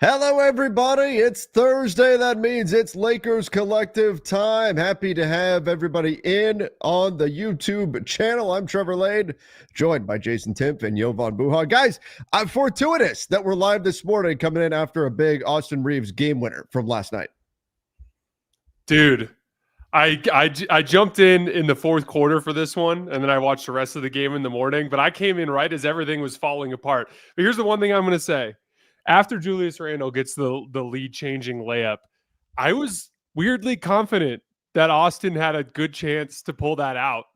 Hello, everybody. It's Thursday. That means it's Lakers Collective time. Happy to have everybody in on the YouTube channel. I'm Trevor Lane, joined by Jason Timpf and Jovan Buha. Guys, I'm fortuitous that we're live this morning, coming in after a big Austin Reaves game winner from last night. Dude, I jumped in the fourth quarter for this one, and then I watched the rest of the game in the morning, but I came in right as everything was falling apart. But here's the one thing I'm going to say. After Julius Randle gets the lead-changing layup, I was weirdly confident that Austin had a good chance to pull that out.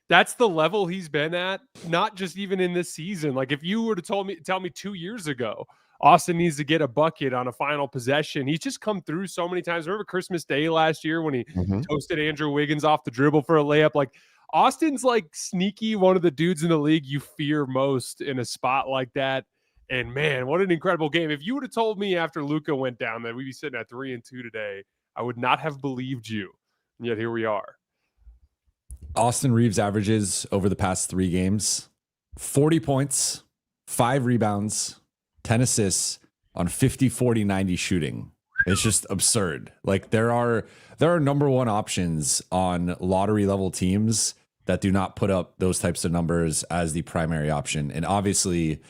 That's the level he's been at, not just even in this season. Like, if you were to tell me 2 years ago, Austin needs to get a bucket on a final possession, he's just come through so many times. Remember Christmas Day last year when he toasted Andrew Wiggins off the dribble for a layup? Like, Austin's like sneaky one of the dudes in the league you fear most in a spot like that. And man, what an incredible game. If you would have told me after Luka went down that we'd be sitting at 3-2 today, I would not have believed you. And yet here we are. Austin Reaves averages over the past 3 games, 40 points, 5 rebounds, 10 assists on 50, 40, 90 shooting. It's just absurd. Like, there are number one options on lottery level teams that do not put up those types of numbers as the primary option. And obviously,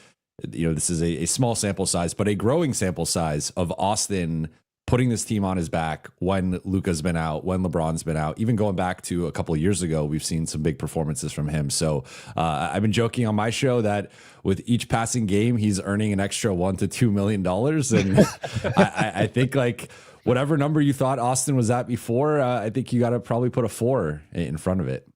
you know, this is a small sample size, but a growing sample size of Austin putting this team on his back when Luka's been out, when LeBron's been out. Even going back to a couple of years ago, we've seen some big performances from him. So I've been joking on my show that with each passing game, he's earning an extra $1 to $2 million. And I think, like, whatever number you thought Austin was at before, I think you got to probably put a 4 in front of it.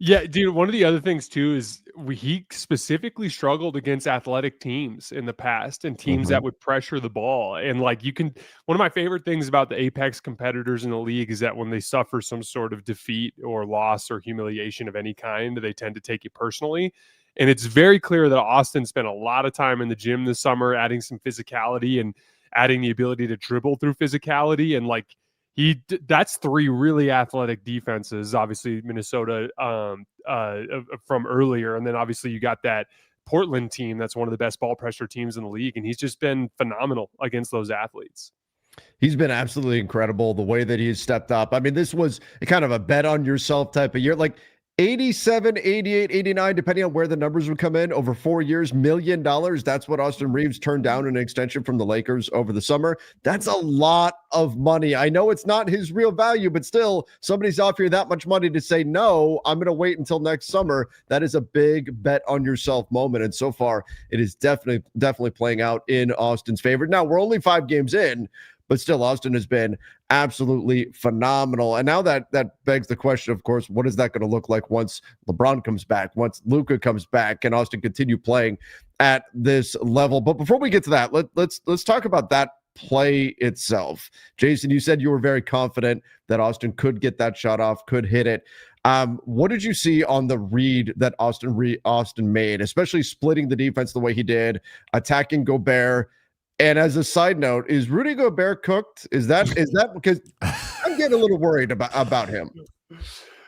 Yeah, dude, one of the other things too is he specifically struggled against athletic teams in the past and teams that would pressure the ball. And like, one of my favorite things about the apex competitors in the league is that when they suffer some sort of defeat or loss or humiliation of any kind, they tend to take it personally. And it's very clear that Austin spent a lot of time in the gym this summer, adding some physicality and adding the ability to dribble through physicality. And like, that's 3 really athletic defenses, obviously Minnesota from earlier. And then obviously you got that Portland team that's one of the best ball pressure teams in the league. And he's just been phenomenal against those athletes. He's been absolutely incredible the way that he's stepped up. I mean, this was a kind of a bet on yourself type of year. Like 87, 88, 89, depending on where the numbers would come in over 4 years, $1 million. That's what Austin Reaves turned down in an extension from the Lakers over the summer. That's a lot of money. I know it's not his real value, but still, somebody's offering that much money to say, no, I'm going to wait until next summer. That is a big bet on yourself moment. And so far, it is definitely playing out in Austin's favor. Now, we're only 5 games in, but still, Austin has been absolutely phenomenal. And now that begs the question, of course, what is that going to look like once LeBron comes back, once Luka comes back? Can Austin continue playing at this level? But before we get to that, let's talk about that play itself. Jason, you said you were very confident that Austin could get that shot off, could hit it. What did you see on the read that Austin made, especially splitting the defense the way he did, attacking Gobert? And as a side note, is Rudy Gobert cooked? Is that because I'm getting a little worried about him?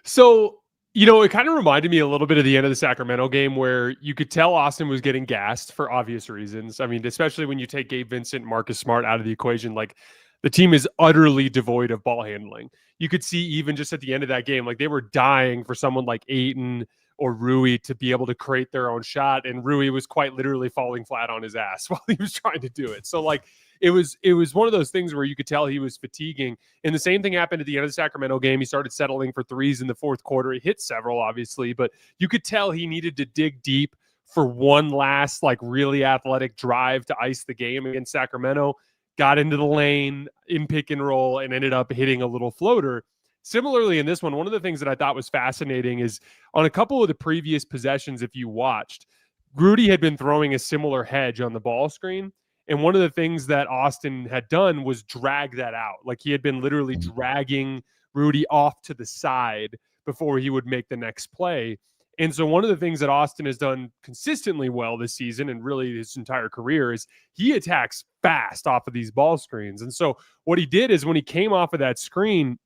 So, you know, it kind of reminded me a little bit of the end of the Sacramento game where you could tell Austin was getting gassed for obvious reasons. I mean, especially when you take Gabe Vincent, Marcus Smart out of the equation, like the team is utterly devoid of ball handling. You could see even just at the end of that game, like they were dying for someone like Ayton or Rui to be able to create their own shot. And Rui was quite literally falling flat on his ass while he was trying to do it. So like, it was one of those things where you could tell he was fatiguing. And the same thing happened at the end of the Sacramento game. He started settling for threes in the fourth quarter. He hit several, obviously, but you could tell he needed to dig deep for one last, like, really athletic drive to ice the game against Sacramento. Got into the lane in pick and roll and ended up hitting a little floater. Similarly, in this one of the things that I thought was fascinating is on a couple of the previous possessions, if you watched, Rudy had been throwing a similar hedge on the ball screen. And one of the things that Austin had done was drag that out. Like he had been literally dragging Rudy off to the side before he would make the next play. And so one of the things that Austin has done consistently well this season and really his entire career is he attacks fast off of these ball screens. And so what he did is when he came off of that screen,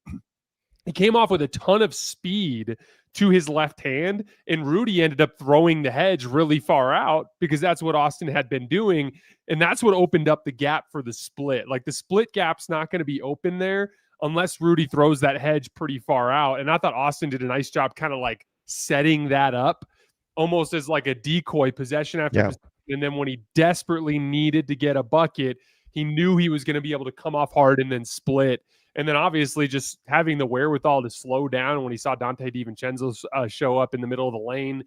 he came off with a ton of speed to his left hand, and Rudy ended up throwing the hedge really far out because that's what Austin had been doing, and that's what opened up the gap for the split. Like the split gap's not going to be open there unless Rudy throws that hedge pretty far out, and I thought Austin did a nice job kind of like setting that up almost as like a decoy possession after possession, and then when he desperately needed to get a bucket, he knew he was going to be able to come off hard and then split. And then obviously just having the wherewithal to slow down when he saw Dante DiVincenzo show up in the middle of the lane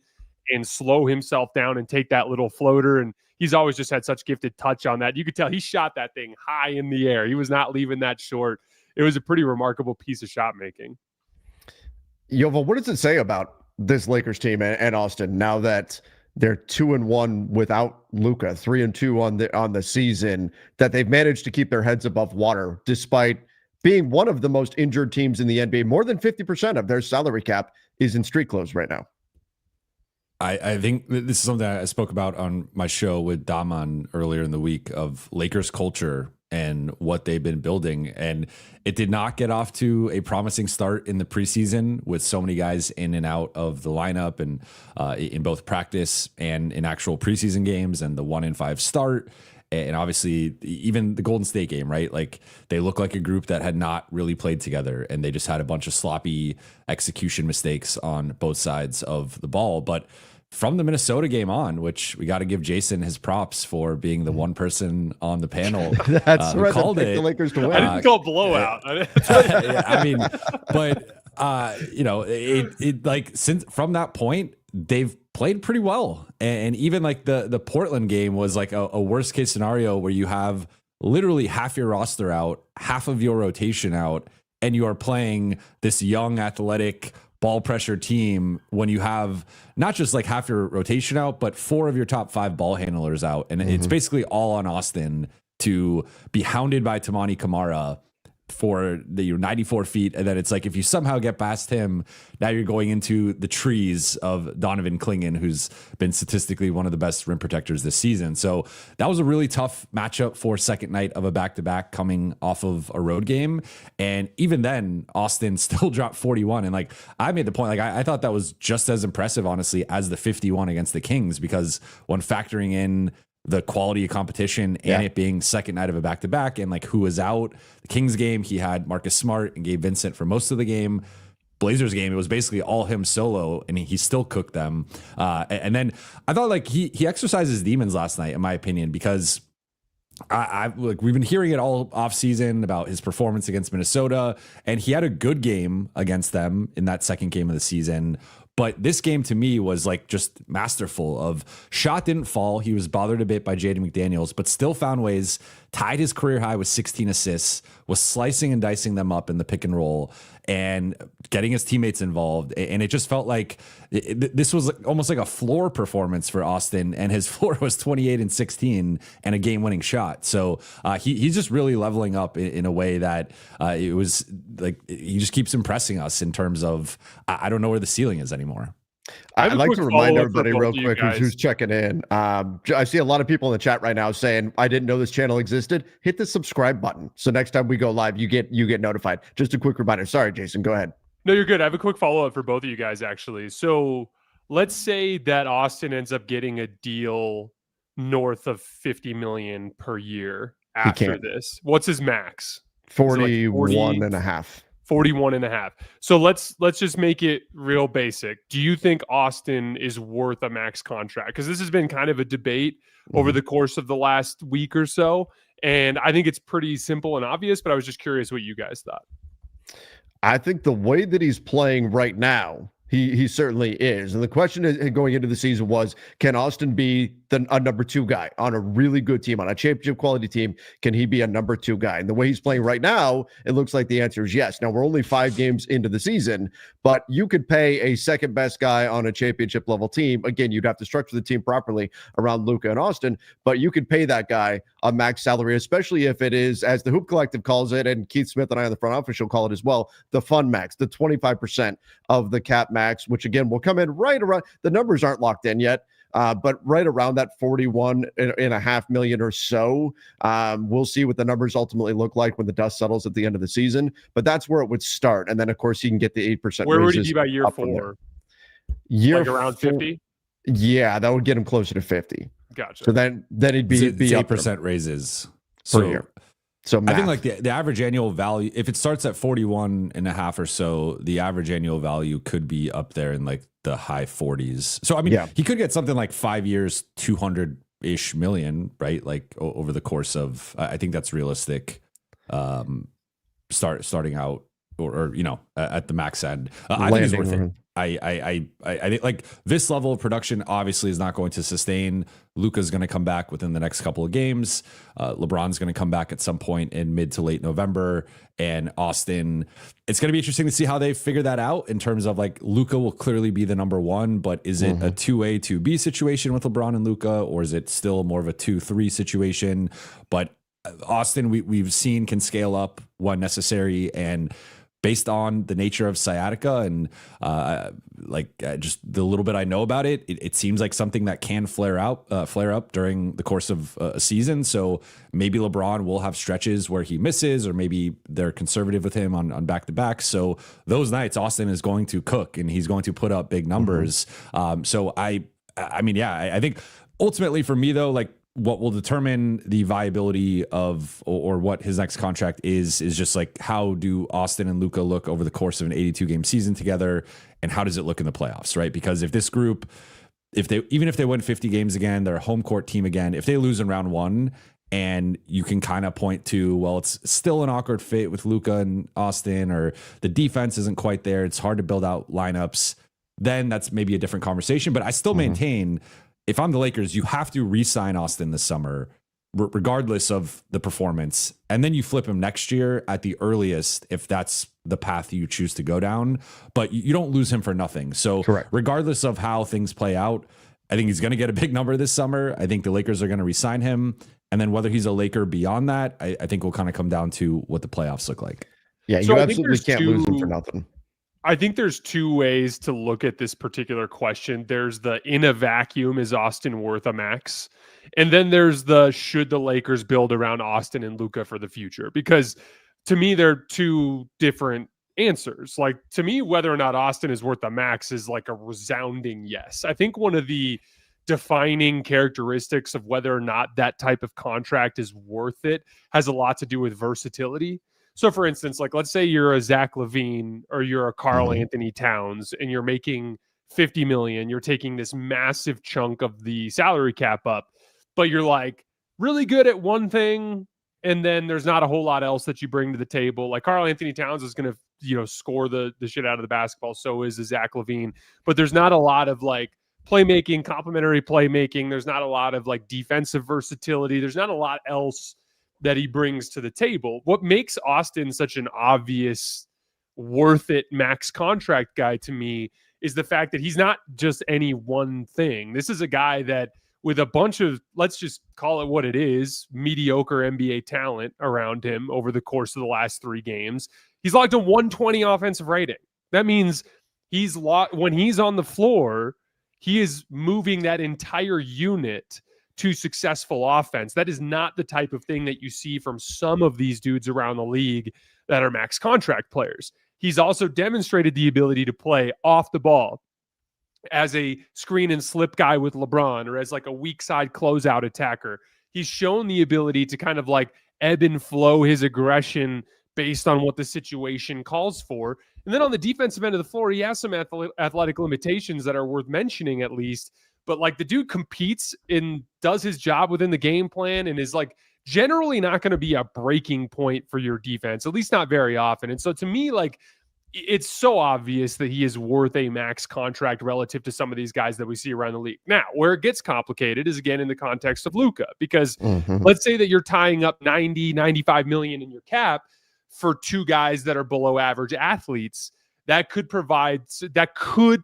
and slow himself down and take that little floater. And he's always just had such gifted touch on that. You could tell he shot that thing high in the air. He was not leaving that short. It was a pretty remarkable piece of shot making. Jovan, what does it say about this Lakers team and Austin now that they're 2-1 without Luka, 3-2 on the season, that they've managed to keep their heads above water despite being one of the most injured teams in the NBA? More than 50% of their salary cap is in street clothes right now. I think this is something I spoke about on my show with Daman earlier in the week of Lakers culture and what they've been building. And it did not get off to a promising start in the preseason with so many guys in and out of the lineup and in both practice and in actual preseason games and the 1-5 start. And obviously even the Golden State game, right? Like they look like a group that had not really played together and they just had a bunch of sloppy execution mistakes on both sides of the ball. But from the Minnesota game on, which we got to give Jason his props for being the one person on the panel that's right, called it. The Lakers to win. I didn't call blowout. I mean, but it like since from that point they've played pretty well, and even like the Portland game was like a worst case scenario where you have literally half your roster out, half of your rotation out, and you are playing this young athletic ball pressure team when you have not just like half your rotation out, but 4 of your top 5 ball handlers out. And it's basically all on Austin to be hounded by Tamani Kamara for the 94 feet. And then it's like, if you somehow get past him, now you're going into the trees of Donovan Clingan, who's been statistically one of the best rim protectors this season. So that was a really tough matchup for second night of a back-to-back coming off of a road game. And even then Austin still dropped 41. And like, I made the point, like I thought that was just as impressive, honestly, as the 51 against the Kings, because when factoring in the quality of competition and it being second night of a back-to-back and like who was out, the Kings game, he had Marcus Smart and Gabe Vincent for most of the game. Blazers game, it was basically all him solo, and he still cooked them. And then I thought like he exercised his demons last night, in my opinion, because I like we've been hearing it all off season about his performance against Minnesota, and he had a good game against them in that second game of the season. But this game to me was like just masterful of shot didn't fall. He was bothered a bit by Jaden McDaniels, but still found ways, tied his career high with 16 assists, was slicing and dicing them up in the pick and roll and getting his teammates involved. And it just felt like this was almost like a floor performance for Austin, and his floor was 28 and 16 and a game winning shot. So he's just really leveling up in a way that it was like, he just keeps impressing us in terms of, I don't know where the ceiling is anymore. I'd like to remind everybody real quick who's checking in. I see a lot of people in the chat right now saying, I didn't know this channel existed. Hit the subscribe button. So next time we go live, you get notified. Just a quick reminder. Sorry, Jason, go ahead. No, you're good. I have a quick follow-up for both of you guys, actually. So let's say that Austin ends up getting a deal north of $50 million per year after this. What's his max? 41 and a half. 41 and a half. So let's just make it real basic. Do you think Austin is worth a max contract? Because this has been kind of a debate over the course of the last week or so. And I think it's pretty simple and obvious, but I was just curious what you guys thought. I think the way that he's playing right now, he certainly is. And the question going into the season was, can Austin be a number 2 guy on a really good team, on a championship quality team? Can he be a number 2 guy? And the way he's playing right now, it looks like the answer is yes. Now, we're only 5 games into the season, but you could pay a second best guy on a championship level team. Again, you'd have to structure the team properly around Luka and Austin, but you could pay that guy a max salary, especially if it is, as the Hoop Collective calls it, and Keith Smith and I on the front office will call it as well, the fun max, the 25% of the cap max, which again will come in right around, the numbers aren't locked in yet, but right around that 41.5 million or so. We'll see what the numbers ultimately look like when the dust settles at the end of the season, but that's where it would start. And then of course he can get the 8%. Where would he be by year 4? Year Like around 50? Yeah, that would get him closer to 50. Gotcha. So then he'd be It's up 8% raises per year. So I think like the average annual value, if it starts at 41 and a half or so, the average annual value could be up there in like the high 40s. So I mean, he could get something like 5 years, 200-ish million, right? Like over the course of, I think that's realistic. Starting out or you know, at the max end. I think it's worth it. I think like this level of production obviously is not going to sustain. Luka's going to come back within the next couple of games. LeBron's going to come back at some point in mid to late November, and Austin. It's going to be interesting to see how they figure that out in terms of like Luka will clearly be the number one, but is it a 2A, 2B situation with LeBron and Luka, or is it still more of a 2-3 situation? But Austin, we've seen can scale up when necessary, and based on the nature of sciatica and just the little bit I know about it, it seems like something that can flare up during the course of a season. So maybe LeBron will have stretches where he misses, or maybe they're conservative with him on back-to-back. So those nights, Austin is going to cook and he's going to put up big numbers. So I think ultimately for me though, like, what will determine the viability of or what his next contract is just like, how do Austin and Luka look over the course of an 82 game season together, and how does it look in the playoffs, right? Because if this group, even if they win 50 games again, they're a home court team again, if they lose in round one, and you can kind of point to, well, it's still an awkward fit with Luka and Austin, or the defense isn't quite there, it's hard to build out lineups, then that's maybe a different conversation. But I still maintain, if I'm the Lakers, you have to re-sign Austin this summer, regardless of the performance. And then you flip him next year at the earliest, if that's the path you choose to go down. But you don't lose him for nothing. So regardless of how things play out, I think he's going to get a big number this summer. I think the Lakers are going to re-sign him. And then whether he's a Laker beyond that, I think will kind of come down to what the playoffs look like. Yeah, you absolutely can't lose him for nothing. I think there's two ways to look at this particular question. There's the in a vacuum, is Austin worth a max? And then there's the should the Lakers build around Austin and Luka for the future? Because to me, they're two different answers. Like, to me, whether or not Austin is worth a max is like a resounding yes. I think one of the defining characteristics of whether or not that type of contract is worth it has a lot to do with versatility. So, for instance, like, let's say you're a Zach LaVine or you're a Karl Anthony Towns and you're making $50 million. You're taking this massive chunk of the salary cap up, but you're like really good at one thing, and then there's not a whole lot else that you bring to the table. Like, Karl Anthony Towns is going to, score the shit out of the basketball. So is a Zach LaVine, but there's not a lot of like playmaking, complementary playmaking. There's not a lot of like defensive versatility. There's not a lot else that he brings to the table. What makes Austin such an obvious worth it max contract guy to me is the fact that he's not just any one thing. This is a guy that, with a bunch of, let's just call it what it is, mediocre NBA talent around him over the course of the last 3 games, he's logged a 120 offensive rating. That means when he's on the floor, he is moving that entire unit to successful offense. That is not the type of thing that you see from some of these dudes around the league that are max contract players. He's also demonstrated the ability to play off the ball as a screen and slip guy with LeBron, or as like a weak side closeout attacker. He's shown the ability to kind of like ebb and flow his aggression based on what the situation calls for. And then on the defensive end of the floor, he has some athletic limitations that are worth mentioning at least. But like, the dude competes and does his job within the game plan, and is like generally not going to be a breaking point for your defense, at least not very often. And so to me, like, it's so obvious that he is worth a max contract relative to some of these guys that we see around the league. Now, where it gets complicated is again in the context of Luka, because let's say that you're tying up 95 million in your cap for 2 guys that are below average athletes. That could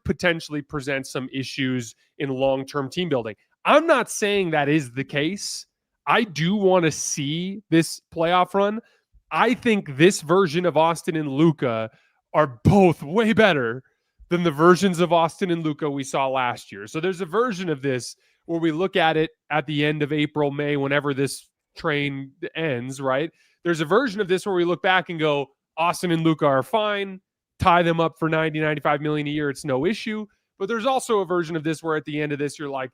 potentially present some issues in long-term team building. I'm not saying that is the case. I do want to see this playoff run. I think this version of Austin and Luka are both way better than the versions of Austin and Luka we saw last year. So there's a version of this where we look at it at the end of April, May, whenever this train ends, right? There's a version of this where we look back and go, Austin and Luka are fine. Tie them up for 95 million a year. It's no issue. But there's also a version of this where at the end of this, you're like,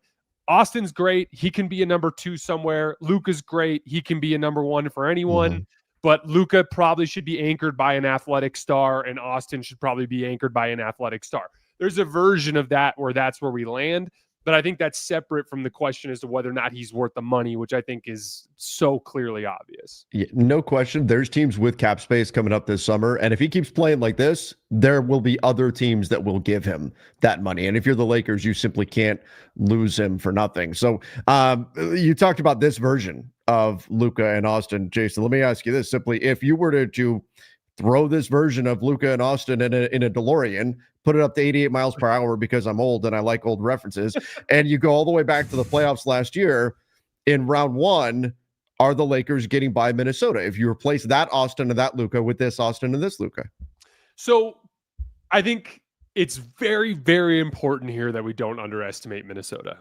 Austin's great. He can be a number 2 somewhere. Luka's great. He can be a number 1 for anyone. Mm-hmm. But Luka probably should be anchored by an athletic star, and Austin should probably be anchored by an athletic star. There's a version of that where that's where we land. But I think that's separate from the question as to whether or not he's worth the money, which I think is so clearly obvious. Yeah, no question. There's teams with cap space coming up this summer. And if he keeps playing like this, there will be other teams that will give him that money. And if you're the Lakers, you simply can't lose him for nothing. So you talked about this version of Luka and Austin. Jason, let me ask you this simply. If you were to throw this version of Luka and Austin in a DeLorean, put it up to 88 miles per hour because I'm old and I like old references, and you go all the way back to the playoffs last year, in round 1, are the Lakers getting by Minnesota if you replace that Austin and that Luka with this Austin and this Luka? So I think it's very, very important here that we don't underestimate Minnesota.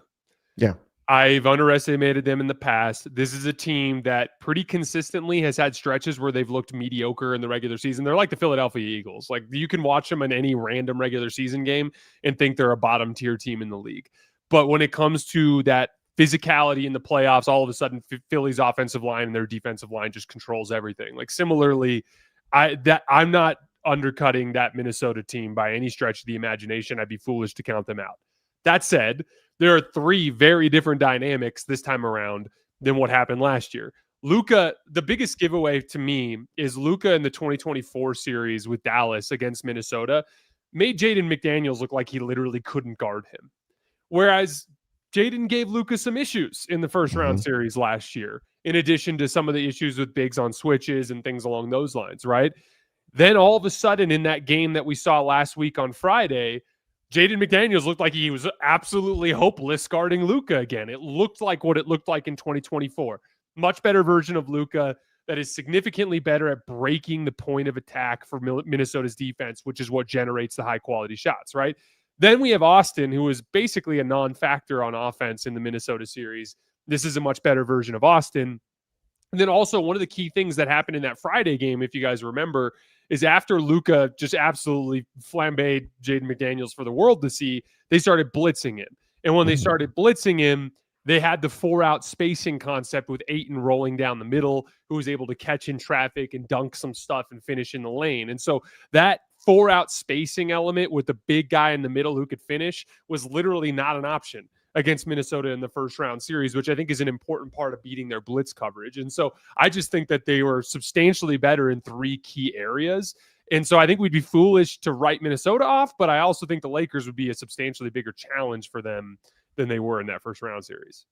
Yeah. I've underestimated them in the past. This is a team that pretty consistently has had stretches where they've looked mediocre in the regular season. They're like the Philadelphia Eagles. Like, you can watch them in any random regular season game and think they're a bottom tier team in the league. But when it comes to that physicality in the playoffs, all of a sudden Philly's offensive line and their defensive line just controls everything. Like, similarly, I'm not undercutting that Minnesota team by any stretch of the imagination. I'd be foolish to count them out. That said, there are 3 very different dynamics this time around than what happened last year. Luka, the biggest giveaway to me is Luka in the 2024 series with Dallas against Minnesota made Jaden McDaniels look like he literally couldn't guard him. Whereas Jaden gave Luka some issues in the first round series last year, in addition to some of the issues with bigs on switches and things along those lines, right? Then all of a sudden in that game that we saw last week on Friday, Jaden McDaniels looked like he was absolutely hopeless guarding Luka again. It looked like what it looked like in 2024. Much better version of Luka that is significantly better at breaking the point of attack for Minnesota's defense, which is what generates the high-quality shots, right? Then we have Austin, who is basically a non-factor on offense in the Minnesota series. This is a much better version of Austin. And then also one of the key things that happened in that Friday game, if you guys remember, is after Luka just absolutely flambéed Jaden McDaniels for the world to see, they started blitzing him. And when they started blitzing him, they had the 4-out spacing concept with Ayton rolling down the middle, who was able to catch in traffic and dunk some stuff and finish in the lane. And so that 4-out spacing element with the big guy in the middle who could finish was literally not an option against Minnesota in the first round series, which I think is an important part of beating their blitz coverage. And so I just think that they were substantially better in 3 key areas. And so I think we'd be foolish to write Minnesota off, but I also think the Lakers would be a substantially bigger challenge for them than they were in that first round series.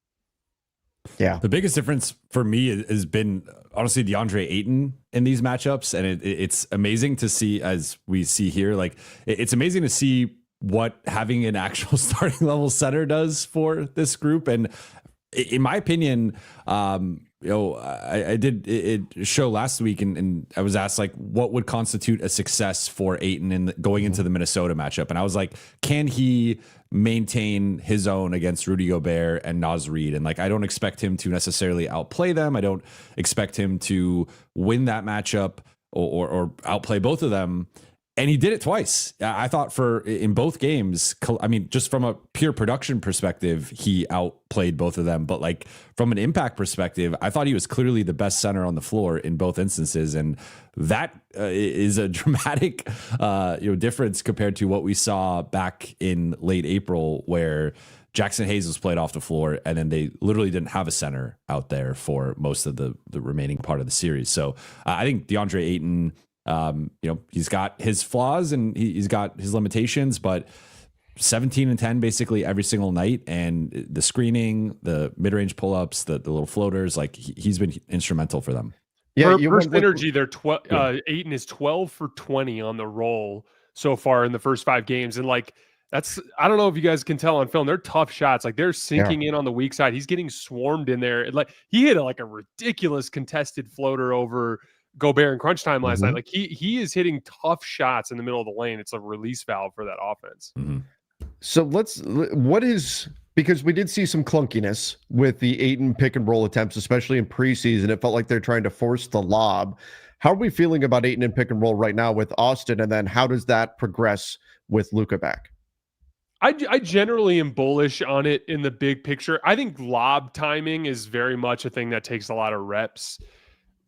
Yeah. The biggest difference for me has been honestly DeAndre Ayton in these matchups. And it's amazing to see, as we see here, like it's amazing to see what having an actual starting level center does for this group. And in my opinion, I did it show last week and I was asked like, what would constitute a success for Ayton in going into the Minnesota matchup? And I was like, can he maintain his own against Rudy Gobert and Naz Reid? And like, I don't expect him to necessarily outplay them. I don't expect him to win that matchup or outplay both of them. And he did it twice. I thought in both games, I mean, just from a pure production perspective, he outplayed both of them. But like from an impact perspective, I thought he was clearly the best center on the floor in both instances. And that is a dramatic difference compared to what we saw back in late April, where Jackson Hayes was played off the floor and then they literally didn't have a center out there for most of the remaining part of the series. So I think DeAndre Ayton, he's got his flaws and he's got his limitations, but 17 and 10 basically every single night. And the screening, the mid-range pull-ups, the little floaters, like he's been instrumental for them. Yeah, first energy, they're Ayton is 12 for 20 on the roll so far in the first 5 games. And like, I don't know if you guys can tell on film, they're tough shots. Like they're sinking in on the weak side. He's getting swarmed in there. Like he hit a ridiculous contested floater over Gobert in crunch time last night. Like he is hitting tough shots in the middle of the lane. It's a release valve for that offense. So because we did see some clunkiness with the Ayton pick and roll attempts, especially in preseason. It felt like they're trying to force the lob. How are we feeling about Ayton and pick and roll right now with Austin? And then how does that progress with Luka back? I generally am bullish on it in the big picture. I think lob timing is very much a thing that takes a lot of reps.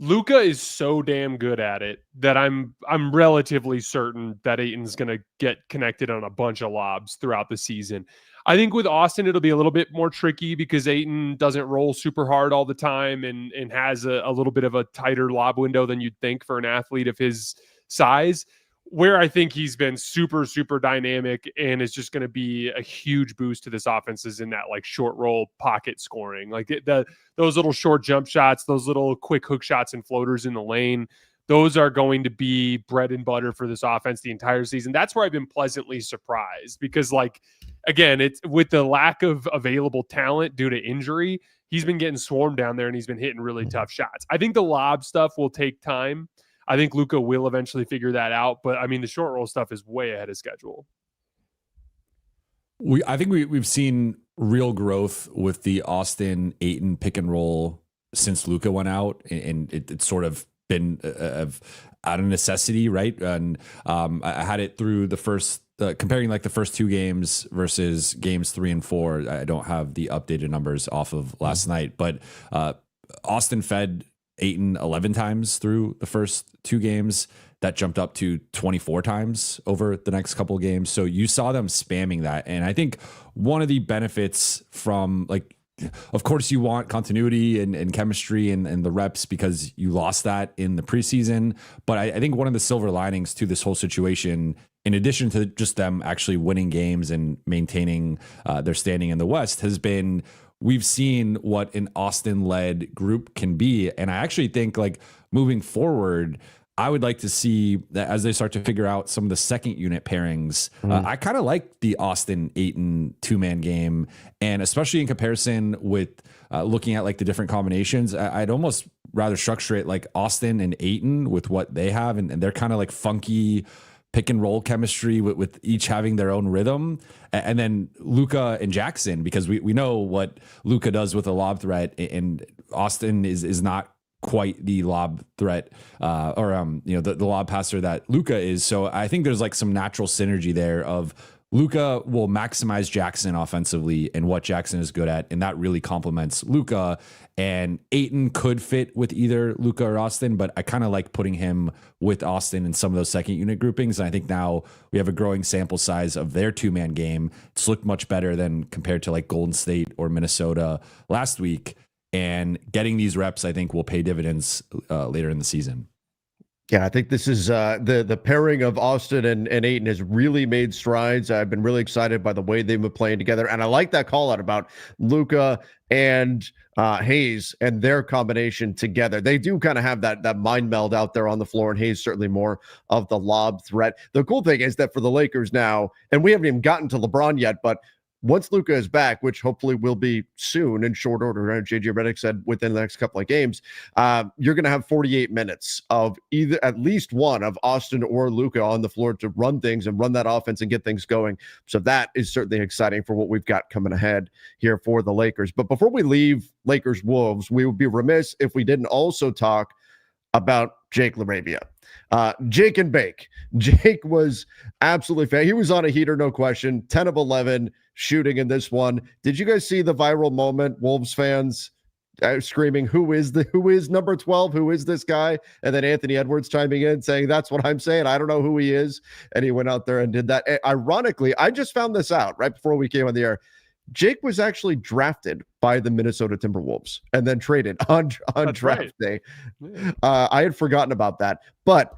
Luka is so damn good at it that I'm relatively certain that Ayton's going to get connected on a bunch of lobs throughout the season. I think with Austin, it'll be a little bit more tricky because Ayton doesn't roll super hard all the time and has a little bit of a tighter lob window than you'd think for an athlete of his size. Where I think he's been super, super dynamic and is just going to be a huge boost to this offense is in that like short roll pocket scoring. Like those little short jump shots, those little quick hook shots and floaters in the lane, those are going to be bread and butter for this offense the entire season. That's where I've been pleasantly surprised because, like, again, it's with the lack of available talent due to injury, he's been getting swarmed down there and he's been hitting really tough shots. I think the lob stuff will take time. I think Luka will eventually figure that out, but I mean, the short roll stuff is way ahead of schedule. I think we've seen real growth with the Austin Ayton pick and roll since Luka went out, and it's sort of been out of necessity, right? And I had it through the first comparing like the first two games versus games 3 and 4. I don't have the updated numbers off of last night, but Austin fed Ayton 11 times through the first two games. That jumped up to 24 times over the next couple of games. So you saw them spamming that. And I think one of the benefits from, like, of course you want continuity and chemistry and the reps because you lost that in the preseason. But I think one of the silver linings to this whole situation, in addition to just them actually winning games and maintaining their standing in the West, has been we've seen what an Austin-led group can be. And I actually think, like, moving forward, I would like to see that as they start to figure out some of the second unit pairings. I kind of like the Austin Ayton 2-man game, and especially in comparison with looking at like the different combinations, I'd almost rather structure it like Austin and Ayton with what they have, and they're kind of like funky pick and roll chemistry with each having their own rhythm. And then Luka and Jackson, because we know what Luka does with a lob threat, and Austin is not quite the lob threat the lob passer that Luka is. So I think there's like some natural synergy there of Luka will maximize Jackson offensively and what Jackson is good at, and that really complements Luka. And Ayton could fit with either Luka or Austin, but I kind of like putting him with Austin in some of those second unit groupings. And I think now we have a growing sample size of their 2-man game. It's looked much better than compared to like Golden State or Minnesota last week. And getting these reps, I think, will pay dividends later in the season. Yeah, I think this is the pairing of Austin and Ayton has really made strides. I've been really excited by the way they've been playing together. And I like that call out about Luka and Hayes and their combination together. They do kind of have that mind meld out there on the floor, and Hayes certainly more of the lob threat. The cool thing is that for the Lakers now, and we haven't even gotten to LeBron yet, but once Luka is back, which hopefully will be soon in short order, right? JJ Redick said within the next couple of games, you're going to have 48 minutes of either at least one of Austin or Luka on the floor to run things and run that offense and get things going. So that is certainly exciting for what we've got coming ahead here for the Lakers. But before we leave Lakers Wolves, we would be remiss if we didn't also talk about Jake Laravia. Jake and Bake. Jake was absolutely he was on a heater, no question. 10 of 11 shooting in this one. Did you guys see the viral moment? Wolves fans screaming, who is number 12? Who is this guy? And then Anthony Edwards chiming in saying, that's what I'm saying. I don't know who he is. And he went out there and did that. And ironically, I just found this out right before we came on the air. Jake was actually drafted by the Minnesota Timberwolves and then traded on draft day. Yeah. I had forgotten about that. But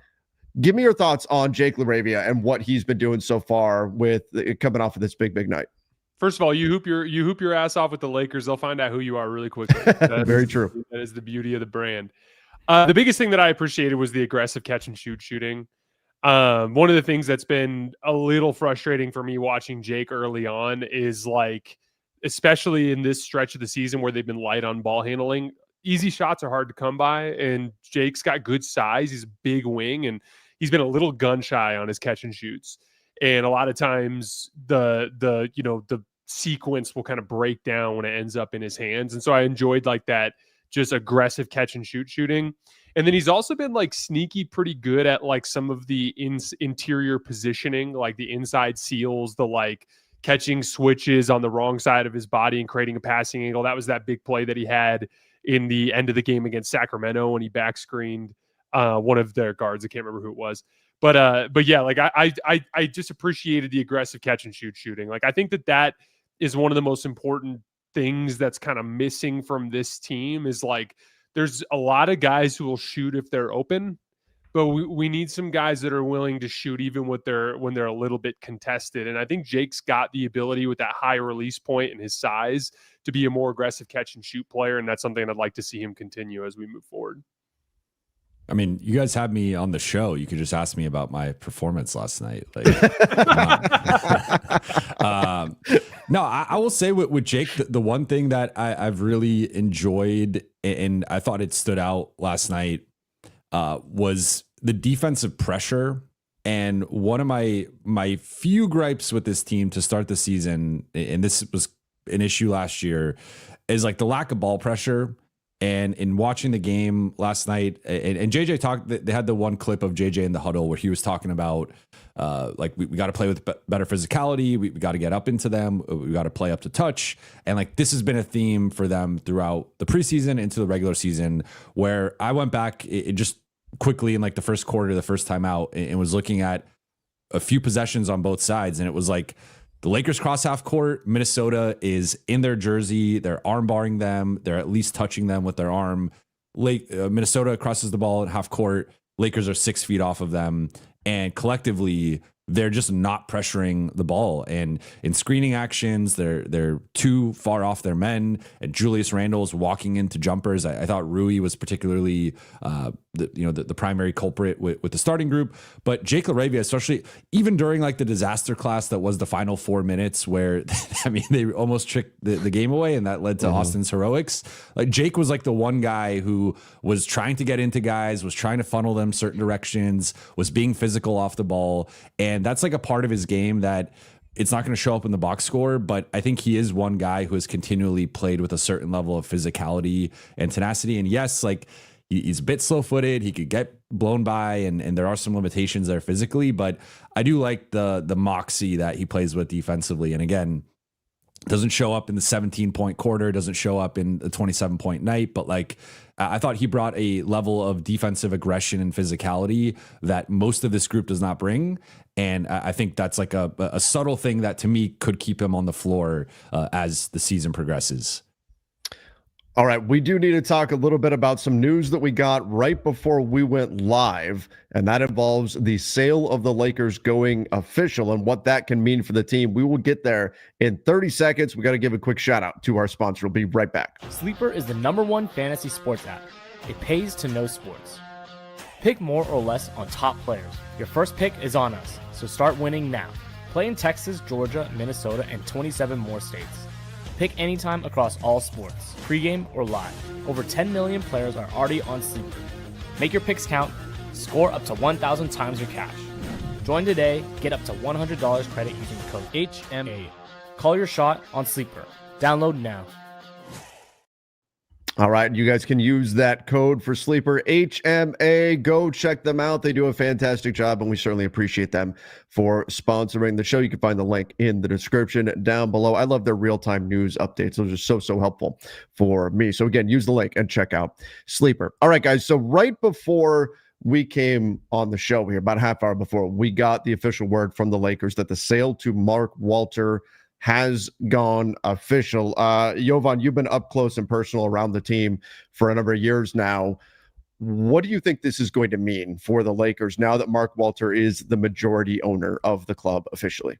give me your thoughts on Jake Laravia and what he's been doing so far with coming off of this big night. First of all, you hoop your ass off with the Lakers. They'll find out who you are really quickly. Very true. That is the beauty of the brand. The biggest thing that I appreciated was the aggressive catch and shoot shooting. One of the things that's been a little frustrating for me watching Jake early on is, like, especially in this stretch of the season where they've been light on ball handling, easy shots are hard to come by. And Jake's got good size. He's a big wing, and he's been a little gun shy on his catch and shoots. And a lot of times the sequence will kind of break down when it ends up in his hands. And so I enjoyed like that just aggressive catch and shoot shooting. And then he's also been like sneaky pretty good at like some of the interior positioning, like the inside seals, the like catching switches on the wrong side of his body and creating a passing angle. That was that big play that he had in the end of the game against Sacramento when he back screened one of their guards. I can't remember who it was. But yeah, like I just appreciated the aggressive catch and shoot shooting. Like I think that is one of the most important things that's kind of missing from this team is like there's a lot of guys who will shoot if they're open, but we need some guys that are willing to shoot even when they're a little bit contested. And I think Jake's got the ability with that high release point and his size to be a more aggressive catch and shoot player, and that's something I'd like to see him continue as we move forward. I mean, you guys had me on the show. You could just ask me about my performance last night. Like, no, I will say with Jake, the one thing that I've really enjoyed and I thought it stood out last night was the defensive pressure. And one of my few gripes with this team to start the season, and this was an issue last year, is like the lack of ball pressure. And in watching the game last night, and JJ talked, they had the one clip of JJ in the huddle where he was talking about like we got to play with better physicality. We got to get up into them. We got to play up to touch. And like this has been a theme for them throughout the preseason into the regular season, where I went back it just quickly in like the first quarter, the first time out, and was looking at a few possessions on both sides. And it was like, the Lakers cross half court. Minnesota is in their jersey. They're arm barring them. They're at least touching them with their arm. Minnesota crosses the ball at half court. Lakers are 6 feet off of them. And collectively, they're just not pressuring the ball. And in screening actions, they're too far off their men. And Julius Randle's walking into jumpers. I thought Rui was particularly the primary culprit with the starting group. But Jake Laravia, especially even during like the disaster class that was the final 4 minutes where, I mean, they almost tricked the game away and that led to Austin's heroics. Like Jake was like the one guy who was trying to get into guys, was trying to funnel them certain directions, was being physical off the ball. And that's like a part of his game that it's not going to show up in the box score, but I think he is one guy who has continually played with a certain level of physicality and tenacity. And yes, like he's a bit slow footed. He could get blown by and there are some limitations there physically, but I do like the moxie that he plays with defensively. And again, doesn't show up in the 17-point quarter, doesn't show up in the 27-point night, but like I thought he brought a level of defensive aggression and physicality that most of this group does not bring. And I think that's like a subtle thing that to me could keep him on the floor as the season progresses. All right, we do need to talk a little bit about some news that we got right before we went live, and that involves the sale of the Lakers going official and what that can mean for the team. We will get there in 30 seconds. We got to give a quick shout out to our sponsor. We'll be right back. Sleeper is the #1 fantasy sports app. It pays to know sports. Pick more or less on top players. Your first pick is on us, so start winning now. Play in Texas, Georgia, Minnesota, and 27 more states. Pick anytime across all sports, pregame or live. Over 10 million players are already on Sleeper. Make your picks count. Score up to 1,000 times your cash. Join today. Get up to $100 credit using the code HMA. Call your shot on Sleeper. Download now. All right, you guys can use that code for Sleeper, HMA. Go check them out. They do a fantastic job, and we certainly appreciate them for sponsoring the show. You can find the link in the description down below. I love their real-time news updates. Those are so helpful for me. So again, use the link and check out Sleeper. All right, guys, so right before we came on the show here, about a half hour before, we got the official word from the Lakers that the sale to Mark Walter has gone official. Jovan, you've been up close and personal around the team for a number of years now. What do you think this is going to mean for the Lakers now that Mark Walter is the majority owner of the club officially?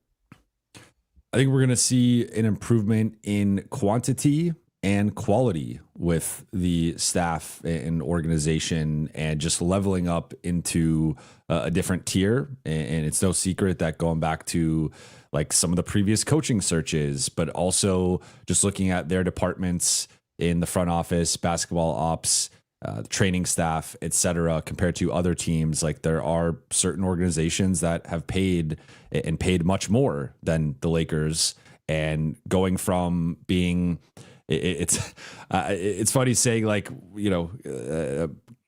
I think we're going to see an improvement in quantity and quality with the staff and organization and just leveling up into a different tier. And it's no secret that going back to like some of the previous coaching searches, but also just looking at their departments in the front office, basketball ops, training staff, etc., compared to other teams, like there are certain organizations that have paid and paid much more than the Lakers. And going from being it's funny saying like,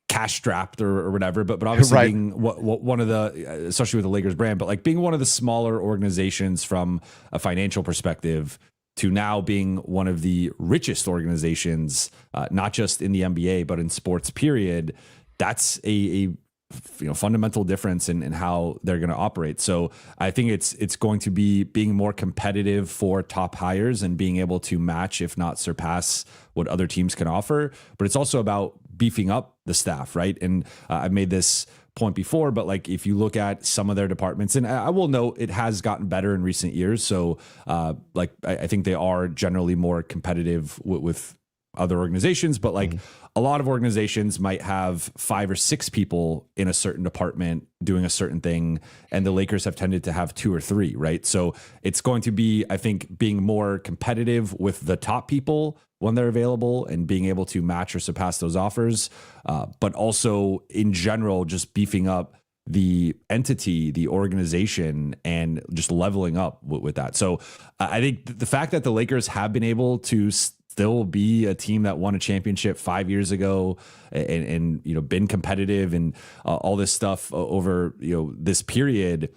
cash strapped or whatever, but obviously Right. being one of the, especially with the Lakers brand, but like being one of the smaller organizations from a financial perspective to now being one of the richest organizations, not just in the NBA, but in sports period. That's a fundamental difference in how they're going to operate. So I think it's going to be being more competitive for top hires and being able to match, if not surpass, what other teams can offer. But it's also about beefing up the staff, right? And I've made this point before, but like if you look at some of their departments, and I will note it has gotten better in recent years. So like I think they are generally more competitive with other organizations, but like a lot of organizations might have 5 or 6 people in a certain department doing a certain thing, and the Lakers have tended to have 2 or 3, right? So it's going to be, I think, being more competitive with the top people when they're available and being able to match or surpass those offers, but also in general, just beefing up the entity, the organization, and just leveling up with that. So I think the fact that the Lakers have been able to still be a team that won a championship 5 years ago and been competitive and all this stuff over this period,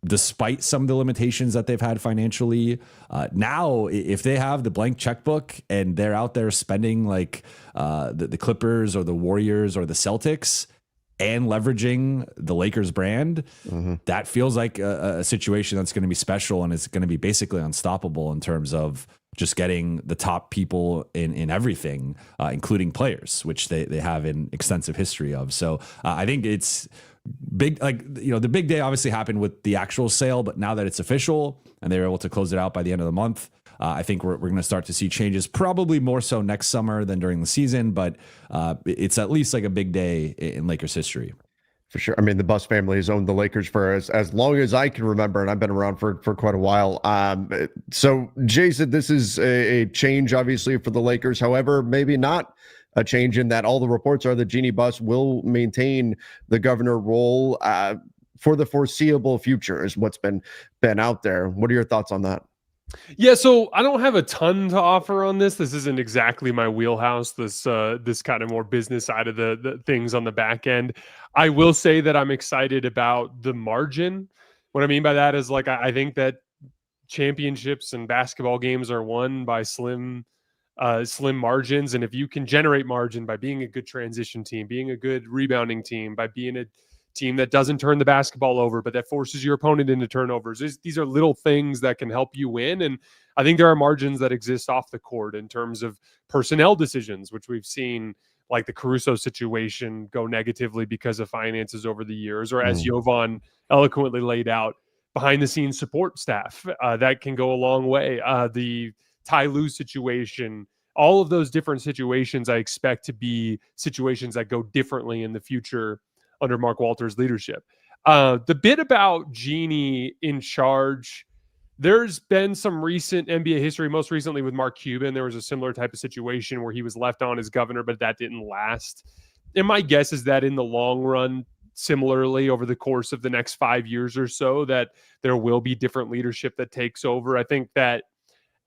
despite some of the limitations that they've had financially, now if they have the blank checkbook and they're out there spending like the Clippers or the Warriors or the Celtics and leveraging the Lakers brand, that feels like a situation that's going to be special, and it's going to be basically unstoppable in terms of just getting the top people in everything, including players, which they have an extensive history of. So I think it's big. Like, the big day obviously happened with the actual sale, but now that it's official and they were able to close it out by the end of the month, I think we're going to start to see changes, probably more so next summer than during the season, but it's at least like a big day in Lakers history. For sure. I mean, the Buss family has owned the Lakers for as long as I can remember, and I've been around for quite a while. So, Jason, this is a change, obviously, for the Lakers. However, maybe not a change in that all the reports are that Jeanie Buss will maintain the governor role for the foreseeable future, is what's been out there. What are your thoughts on that? Yeah, so I don't have a ton to offer on this. This isn't exactly my wheelhouse, this kind of more business side of the things on the back end. I will say that I'm excited about the margin. What I mean by that is, like, I think that championships and basketball games are won by slim margins. And if you can generate margin by being a good transition team, being a good rebounding team, by being a team that doesn't turn the basketball over, but that forces your opponent into turnovers, these are little things that can help you win. And I think there are margins that exist off the court in terms of personnel decisions, which we've seen, like the Caruso situation, go negatively because of finances over the years, or as Jovan eloquently laid out, behind the scenes support staff that can go a long way. The Ty Lue situation, all of those different situations I expect to be situations that go differently in the future under Mark Walter's leadership. The bit about Jeanie in charge, there's been some recent NBA history, most recently with Mark Cuban. There was a similar type of situation where he was left on as governor, but that didn't last. And my guess is that in the long run, similarly over the course of the next 5 years or so, that there will be different leadership that takes over. I think that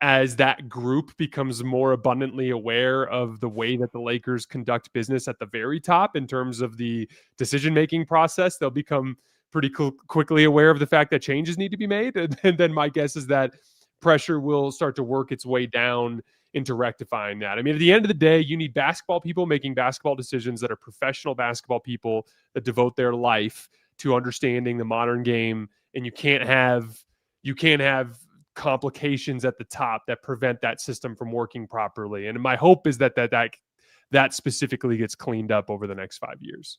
as that group becomes more abundantly aware of the way that the Lakers conduct business at the very top in terms of the decision-making process, they'll become pretty quickly aware of the fact that changes need to be made. And then my guess is that pressure will start to work its way down into rectifying that. I mean, at the end of the day, you need basketball people making basketball decisions that are professional basketball people that devote their life to understanding the modern game. And you can't have complications at the top that prevent that system from working properly. And my hope is that specifically gets cleaned up over the next 5 years.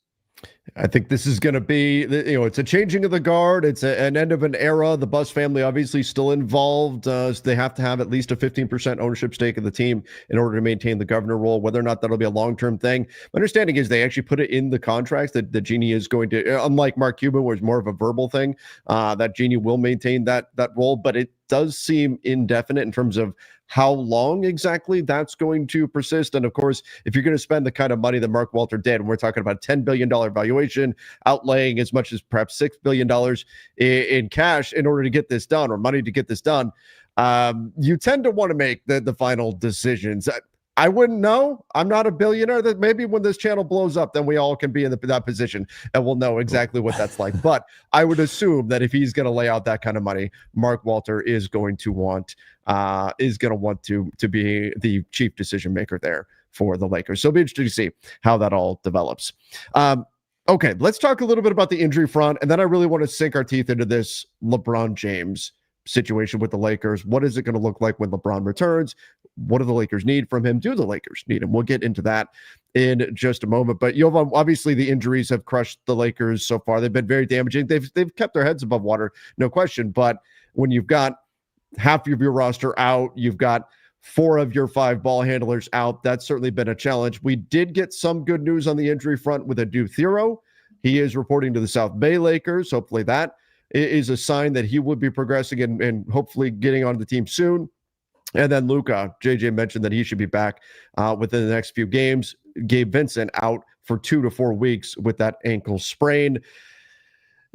I think this is going to be, it's a changing of the guard. It's an end of an era. The Buss family obviously still involved. So they have to have at least a 15% ownership stake in the team in order to maintain the governor role. Whether or not that'll be a long-term thing, my understanding is they actually put it in the contracts that Jeanie is going to, unlike Mark Cuban, where it's more of a verbal thing, that Jeanie will maintain that role. But it does seem indefinite in terms of how long exactly that's going to persist. And of course, if you're going to spend the kind of money that Mark Walter did, and we're talking about $10 billion valuation, outlaying as much as perhaps $6 billion in cash in order to get this done, or money to get this done, you tend to want to make the final decisions. I wouldn't know. I'm not a billionaire. That maybe when this channel blows up, then we all can be in that position and we'll know exactly what that's like. But I would assume that if he's going to lay out that kind of money, Mark Walter is going to want to be the chief decision maker there for the Lakers. So it'll be interesting to see how that all develops. Okay, let's talk a little bit about the injury front, and then I really want to sink our teeth into this LeBron James situation with the Lakers. What is it going to look like when LeBron returns? What do the Lakers need from him? Do the Lakers need him? We'll get into that in just a moment. But Jovan, obviously the injuries have crushed the Lakers so far. They've been very damaging. They've kept their heads above water, no question. But when you've got half of your roster out, you've got 4 of your 5 ball handlers out, that's certainly been a challenge. We did get some good news on the injury front with Adu Thero. He is reporting to the South Bay Lakers. Hopefully that is a sign that he would be progressing and hopefully getting on the team soon. And then Luka, JJ mentioned that he should be back within the next few games. Gabe Vincent out for 2 to 4 weeks with that ankle sprain.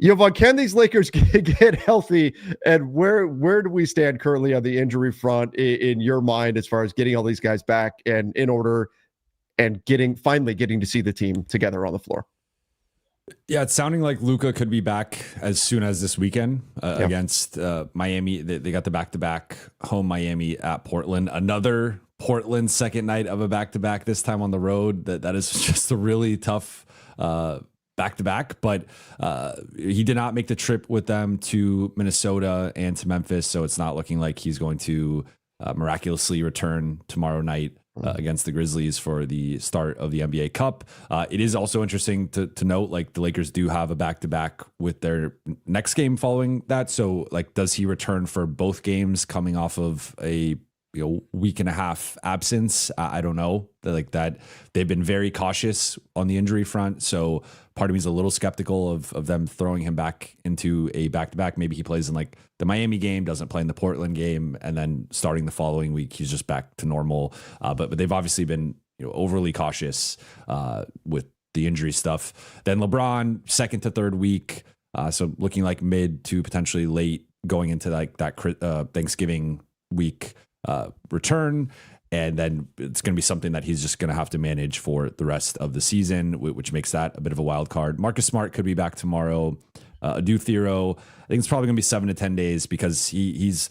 Jovan, can these Lakers get healthy? And where do we stand currently on the injury front in your mind as far as getting all these guys back and in order and finally getting to see the team together on the floor? Yeah, it's sounding like Luka could be back as soon as this weekend against Miami. They got the back-to-back home Miami at Portland. Another Portland second night of a back-to-back, this time on the road. That is just a really tough back-to-back. But he did not make the trip with them to Minnesota and to Memphis, so it's not looking like he's going to miraculously return tomorrow night against the Grizzlies for the start of the NBA Cup. It is also interesting to note, like, the Lakers do have a back-to-back with their next game following that. So, like, does he return for both games coming off of a week and a half absence? I don't know. That they've been very cautious on the injury front. So part of me is a little skeptical of them throwing him back into a back-to-back. Maybe he plays in like the Miami game, doesn't play in the Portland game, and then starting the following week, he's just back to normal. But they've obviously been overly cautious with the injury stuff. Then LeBron, second to third week. So looking like mid to potentially late going into like that Thanksgiving week return. And then it's going to be something that he's just going to have to manage for the rest of the season, which makes that a bit of a wild card. Marcus Smart could be back tomorrow. Adu Thero, I think it's probably going to be 7 to 10 days because he's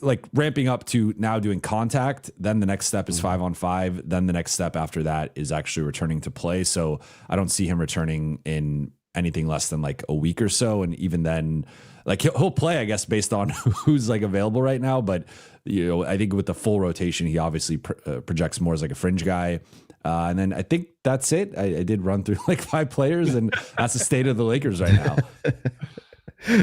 like ramping up to now doing contact. Then the next step is 5-on-5. Then the next step after that is actually returning to play. So I don't see him returning in anything less than like a week or so. And even then, like he'll play, I guess, based on who's like available right now. But I think with the full rotation, he obviously projects more as like a fringe guy. And then I think that's it. I did run through like 5 players, and that's the state of the Lakers right now.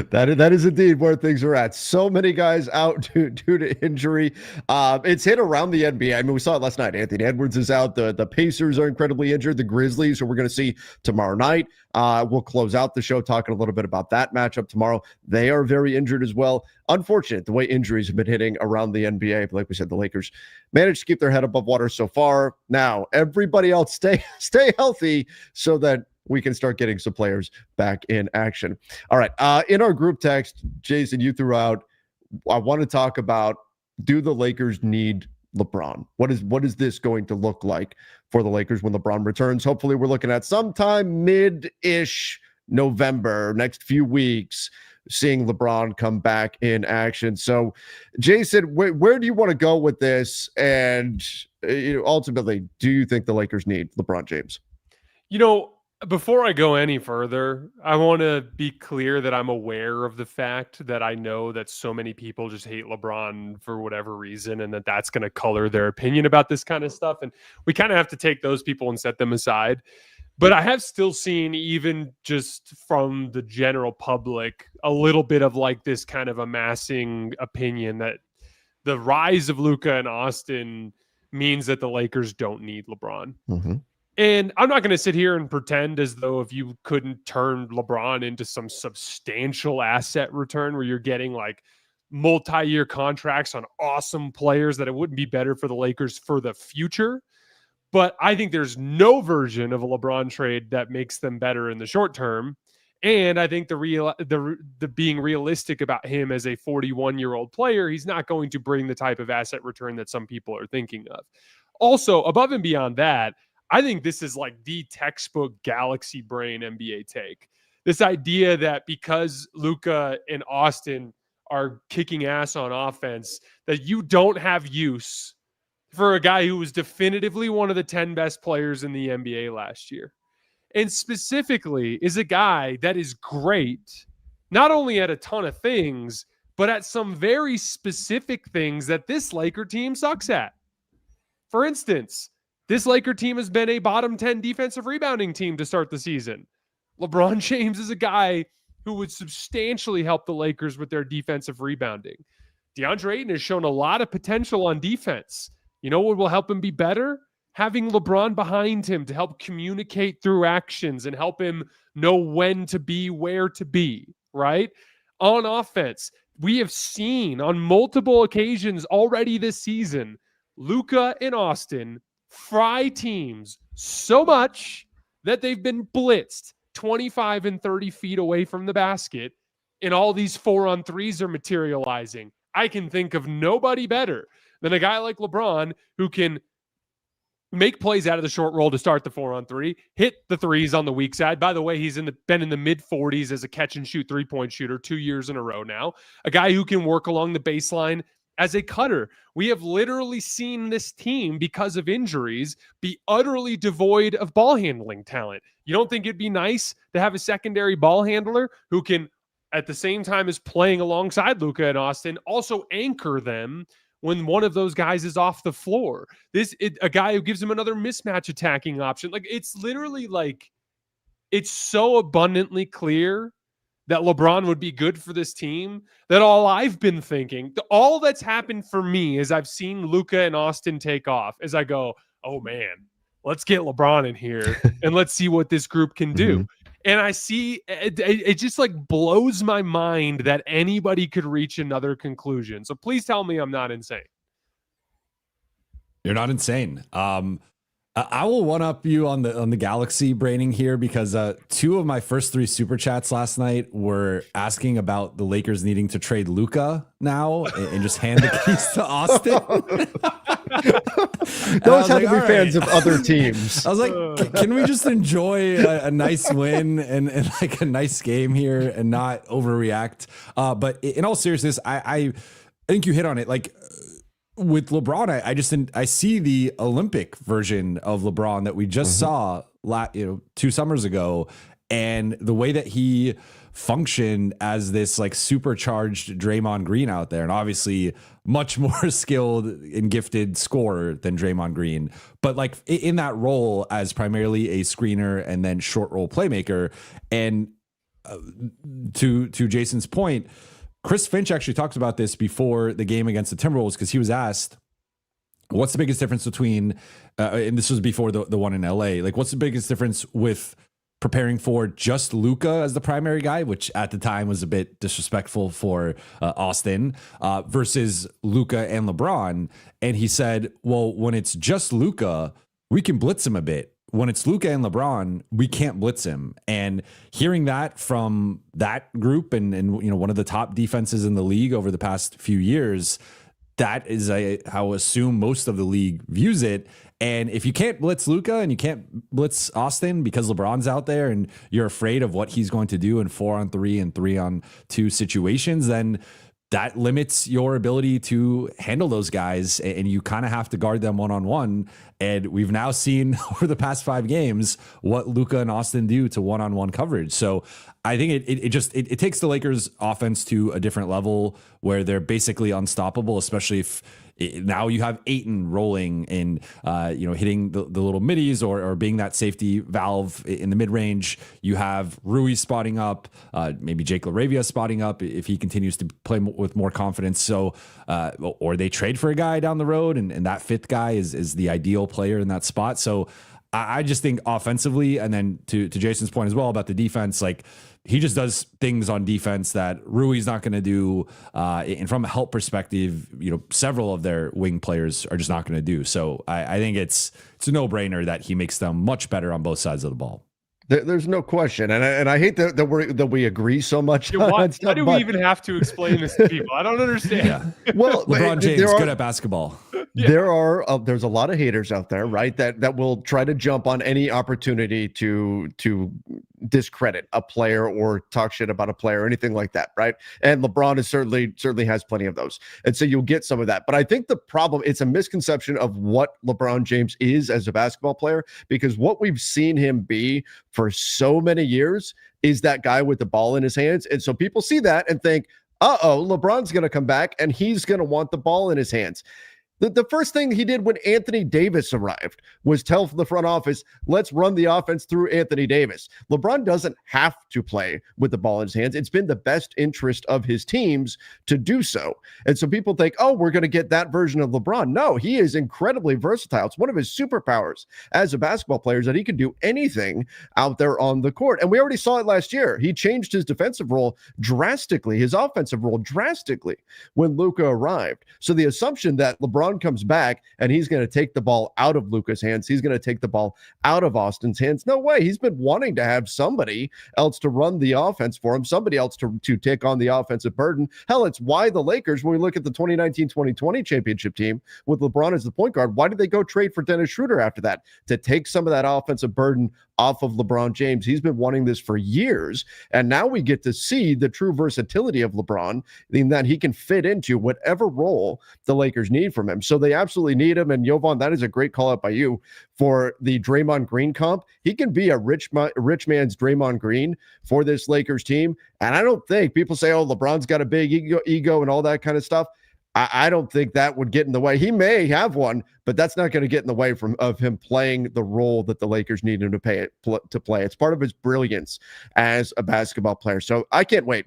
That is indeed where things are at. So many guys out due to injury. It's hit around the NBA. I mean, we saw it last night. Anthony Edwards is out. The Pacers are incredibly injured. The Grizzlies, who we're going to see tomorrow night. We'll close out the show talking a little bit about that matchup tomorrow. They are very injured as well. Unfortunate the way injuries have been hitting around the NBA. But like we said, the Lakers managed to keep their head above water so far. Now, everybody else stay healthy so that we can start getting some players back in action. All right. In our group text, Jason, you threw out, I want to talk about, do the Lakers need LeBron? What is this going to look like for the Lakers when LeBron returns? Hopefully we're looking at sometime mid-ish November, next few weeks, seeing LeBron come back in action. So, Jason, where do you want to go with this? And ultimately, do you think the Lakers need LeBron James? Before I go any further, I want to be clear that I'm aware of the fact that I know that so many people just hate LeBron for whatever reason, and that's going to color their opinion about this kind of stuff. And we kind of have to take those people and set them aside. But I have still seen, even just from the general public, a little bit of like this kind of amassing opinion that the rise of Luka and Austin means that the Lakers don't need LeBron. Mm-hmm. And I'm not going to sit here and pretend as though if you couldn't turn LeBron into some substantial asset return where you're getting like multi-year contracts on awesome players, that it wouldn't be better for the Lakers for the future. But I think there's no version of a LeBron trade that makes them better in the short term. And I think the being realistic about him as a 41-year-old player, he's not going to bring the type of asset return that some people are thinking of. Also, above and beyond that, I think this is like the textbook galaxy brain NBA take. This idea that because Luka and Austin are kicking ass on offense, that you don't have use for a guy who was definitively one of the 10 best players in the NBA last year. And specifically is a guy that is great, not only at a ton of things, but at some very specific things that this Laker team sucks at. For instance, this Laker team has been a bottom 10 defensive rebounding team to start the season. LeBron James is a guy who would substantially help the Lakers with their defensive rebounding. DeAndre Ayton has shown a lot of potential on defense. You know what will help him be better? Having LeBron behind him to help communicate through actions and help him know when to be, where to be, right? On offense, we have seen on multiple occasions already this season, Luka and Austin fry teams so much that they've been blitzed 25 and 30 feet away from the basket, and all these 4-on-3s are materializing. I can think of nobody better than a guy like LeBron who can make plays out of the short roll to start the 4-on-3, hit the threes on the weak side. By the way, he's been in the mid-40s as a catch-and-shoot three-point shooter 2 years in a row now. A guy who can work along the baseline as a cutter. We have literally seen this team, because of injuries, be utterly devoid of ball handling talent. You don't think it'd be nice to have a secondary ball handler who can, at the same time as playing alongside Luka and Austin, also anchor them when one of those guys is off the floor? A guy who gives him another mismatch attacking option. Like, it's literally like, it's so abundantly clear that LeBron would be good for this team that all I've been thinking, all that's happened for me is I've seen Luka and Austin take off as I go, oh man, let's get LeBron in here and let's see what this group can do. And I see it just like blows my mind that anybody could reach another conclusion. So please tell me I'm not insane. You're not insane. I will one up you on the Galaxy braining here, because 2 of my first 3 super chats last night were asking about the Lakers needing to trade Luka now and just hand the keys to Austin. Those had to be fans of other teams. I was like, can we just enjoy a nice win and like a nice game here and not overreact? But in all seriousness, I think you hit on it. Like, with LeBron, I see the Olympic version of LeBron that we just saw 2 summers ago, and the way that he functioned as this like supercharged Draymond Green out there, and obviously much more skilled and gifted scorer than Draymond Green, but like in that role as primarily a screener and then short roll playmaker. And to Jason's point, Chris Finch actually talked about this before the game against the Timberwolves, because he was asked, what's the biggest difference between, and this was before the one in LA, like what's the biggest difference with preparing for just Luka as the primary guy, which at the time was a bit disrespectful for Austin, versus Luka and LeBron. And he said, well, when it's just Luka, we can blitz him a bit. When it's Luka and LeBron, we can't blitz him. And hearing that from that group and one of the top defenses in the league over the past few years, that is how I assume most of the league views it. And if you can't blitz Luka and you can't blitz Austin because LeBron's out there and you're afraid of what he's going to do in 4-on-3 and 3-on-2 situations, then that limits your ability to handle those guys, and you kind of have to guard them one-on-one. And we've now seen over the past 5 games what Luka and Austin do to one-on-one coverage. So I think it takes the Lakers offense to a different level where they're basically unstoppable, especially if now you have Ayton rolling and hitting the little middies or being that safety valve in the mid range. You have Rui spotting up, maybe Jake Laravia spotting up if he continues to play with more confidence. So or they trade for a guy down the road, and that 5th guy is the ideal player in that spot. So I just think offensively, and then to Jason's point as well about the defense, like he just does things on defense that Rui's not going to do. And from a help perspective, several of their wing players are just not going to do. So I think it's a no-brainer that he makes them much better on both sides of the ball. There's no question, and I hate that we agree so much. Why do we even have to explain this to people? I don't understand. Yeah. Well, LeBron James good at basketball. There's a lot of haters out there, right? That will try to jump on any opportunity to discredit a player or talk shit about a player or anything like that, right? And LeBron is certainly has plenty of those. And so you'll get some of that. But I think the problem, it's a misconception of what LeBron James is as a basketball player, because what we've seen him be for so many years is that guy with the ball in his hands. And so people see that and think, LeBron's going to come back and he's going to want the ball in his hands. The first thing he did when Anthony Davis arrived was tell the front office, let's run the offense through Anthony Davis. LeBron doesn't have to play with the ball in his hands. It's been the best interest of his teams to do so. And so people think, we're going to get that version of LeBron. No, he is incredibly versatile. It's one of his superpowers as a basketball player is that he can do anything out there on the court. And we already saw it last year. He changed his defensive role drastically, his offensive role drastically when Luka arrived. So the assumption that LeBron comes back and he's going to take the ball out of Luka's hands, he's going to take the ball out of Austin's hands. No way. He's been wanting to have somebody else to run the offense for him, somebody else to take on the offensive burden. Hell, it's why the Lakers, when we look at the 2019-2020 championship team with LeBron as the point guard, why did they go trade for Dennis Schroeder after that? To take some of that offensive burden off of LeBron James. He's been wanting this for years, and now we get to see the true versatility of LeBron in that he can fit into whatever role the Lakers need from him. So they absolutely need him, and Jovan, that is a great call out by you for the Draymond Green comp. He can be a rich man's Draymond Green for this Lakers team, and I don't think people say, LeBron's got a big ego and all that kind of stuff. I don't think that would get in the way. He may have one, but that's not going to get in the way of him playing the role that the Lakers need him to play. It's part of his brilliance as a basketball player. So I can't wait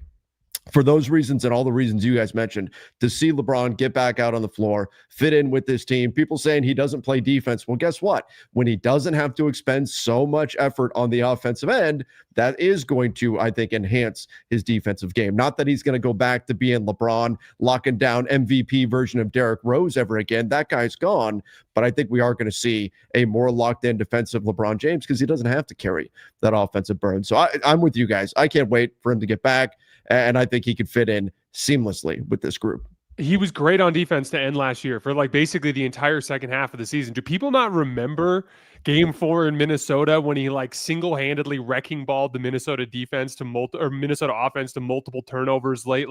for those reasons and all the reasons you guys mentioned to see LeBron get back out on the floor, fit in with this team. People saying he doesn't play defense. Well, guess what? When he doesn't have to expend so much effort on the offensive end, that is going to, I think, enhance his defensive game. Not that he's going to go back to being LeBron, locking down MVP version of Derrick Rose ever again. That guy's gone. But I think we are going to see a more locked in defensive LeBron James because he doesn't have to carry that offensive burden. So I'm with you guys. I can't wait for him to get back. And I think he could fit in seamlessly with this group. He was great on defense to end last year for basically the entire second half of the season. Do people not remember Game 4 in Minnesota when he single-handedly wrecking balled the Minnesota defense to Minnesota offense to multiple turnovers late?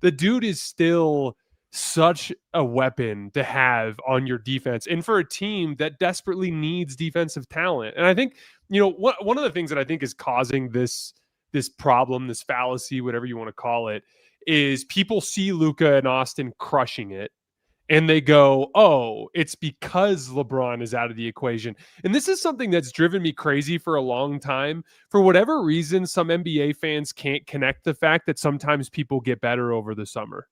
The dude is still such a weapon to have on your defense and for a team that desperately needs defensive talent. And I think, one of the things that I think is causing this problem, this fallacy, whatever you want to call it, is people see Luka and Austin crushing it and they go, it's because LeBron is out of the equation. And this is something that's driven me crazy for a long time. For whatever reason, some NBA fans can't connect the fact that sometimes people get better over the summer.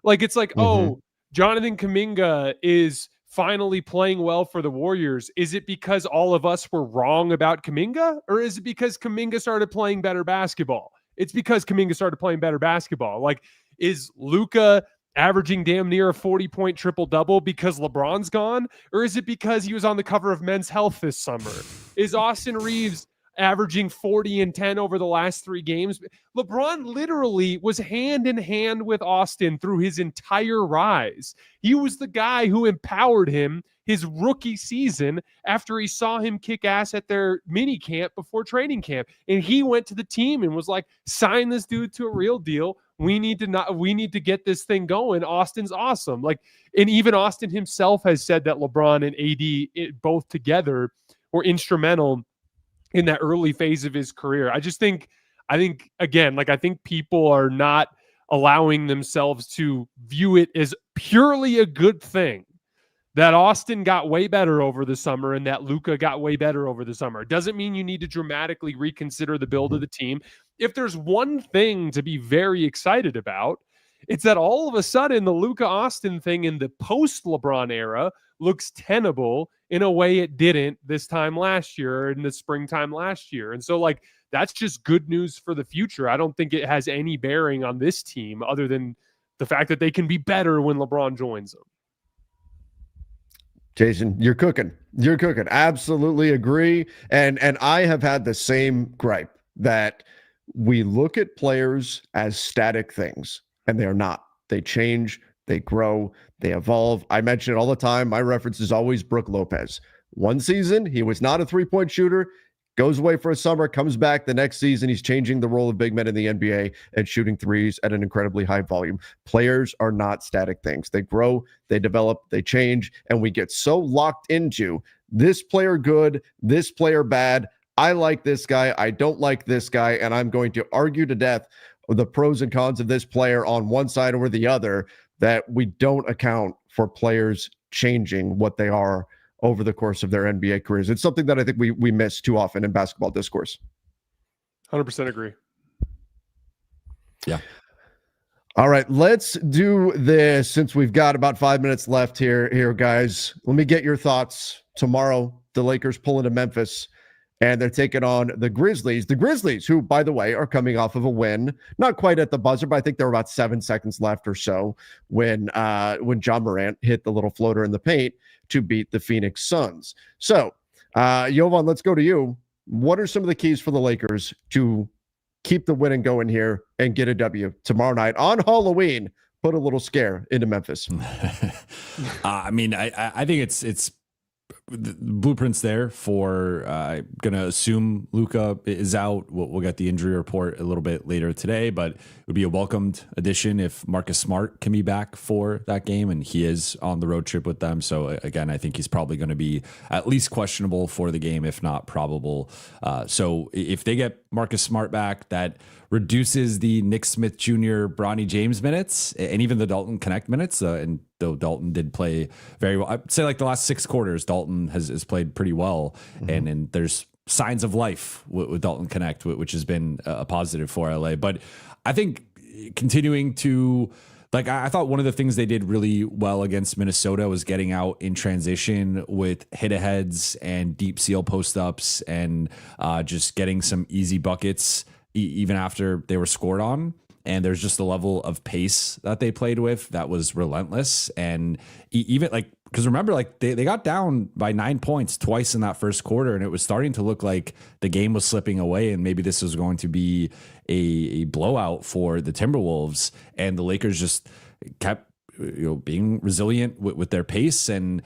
Jonathan Kuminga is finally playing well for the Warriors. Is it because all of us were wrong about Kuminga, or is it because Kuminga started playing better basketball? It's because Kuminga started playing better basketball. Is Luka averaging damn near a 40-point triple-double because LeBron's gone? Or is it because he was on the cover of Men's Health this summer? Is Austin Reaves averaging 40 and 10 over the last 3 games? LeBron literally was hand in hand with Austin through his entire rise. He was the guy who empowered him his rookie season after he saw him kick ass at their mini camp before training camp. And he went to the team and was like, sign this dude to a real deal. We need to get this thing going. Austin's awesome. And even Austin himself has said that LeBron and AD both together were instrumental in that early phase of his career. I think people are not allowing themselves to view it as purely a good thing that Austin got way better over the summer and that Luka got way better over the summer. It doesn't mean you need to dramatically reconsider the build of the team. If there's one thing to be very excited about, it's that all of a sudden the Luka Austin thing in the post-LeBron era looks tenable in a way it didn't this time last year or in the springtime last year. And so that's just good news for the future. I don't think it has any bearing on this team other than the fact that they can be better when LeBron joins them. Jason, you're cooking. Absolutely agree. And I have had the same gripe that we look at players as static things, and they are not. They change they grow, they evolve. I mention it all the time. My reference is always Brook Lopez. One season, he was not a three-point shooter, goes away for a summer, comes back the next season. He's changing the role of big men in the NBA and shooting threes at an incredibly high volume. Players are not static things. They grow, they develop, they change, and we get so locked into this player good, this player bad. I like this guy, I don't like this guy, and I'm going to argue to death the pros and cons of this player on one side or the other, that we don't account for players changing what they are over the course of their NBA careers. It's something that I think we miss too often in basketball discourse. 100% agree. Yeah. All right, let's do this since we've got about 5 minutes left here, guys. Let me get your thoughts. Tomorrow, the Lakers pull into Memphis, and they're taking on the Grizzlies. The Grizzlies, who, by the way, are coming off of a win, not quite at the buzzer, but I think there were about 7 seconds left or so when John Morant hit the little floater in the paint to beat the Phoenix Suns. So, Jovan, let's go to you. What are some of the keys for the Lakers to keep the winning going here and get a W tomorrow night on Halloween? Put a little scare into Memphis. I mean, I think it's the blueprints there for gonna assume Luka is out. We'll get the injury report a little bit later today, but it would be a welcomed addition if Marcus Smart can be back for that game, and he is on the road trip with them. So again, I think he's probably going to be at least questionable for the game, if not probable. So if they get Marcus Smart back, that reduces the Nick Smith Jr., Bronny James minutes, and even the Dalton Connect minutes. And though Dalton did play very well, I'd say like the last 6 quarters, Dalton has played pretty well. Mm-hmm. And there's signs of life with Dalton Connect, which has been a positive for LA. But I think continuing to, like, I thought one of the things they did really well against Minnesota was getting out in transition with hit-aheads and deep seal post-ups and just getting some easy buckets even after they were scored on. And there's just a level of pace that they played with that was relentless. And even like, because remember, like they got down by 9 points twice in that first quarter, and it was starting to look like the game was slipping away, and maybe this was going to be a blowout for the Timberwolves. And the Lakers just kept being resilient with their pace and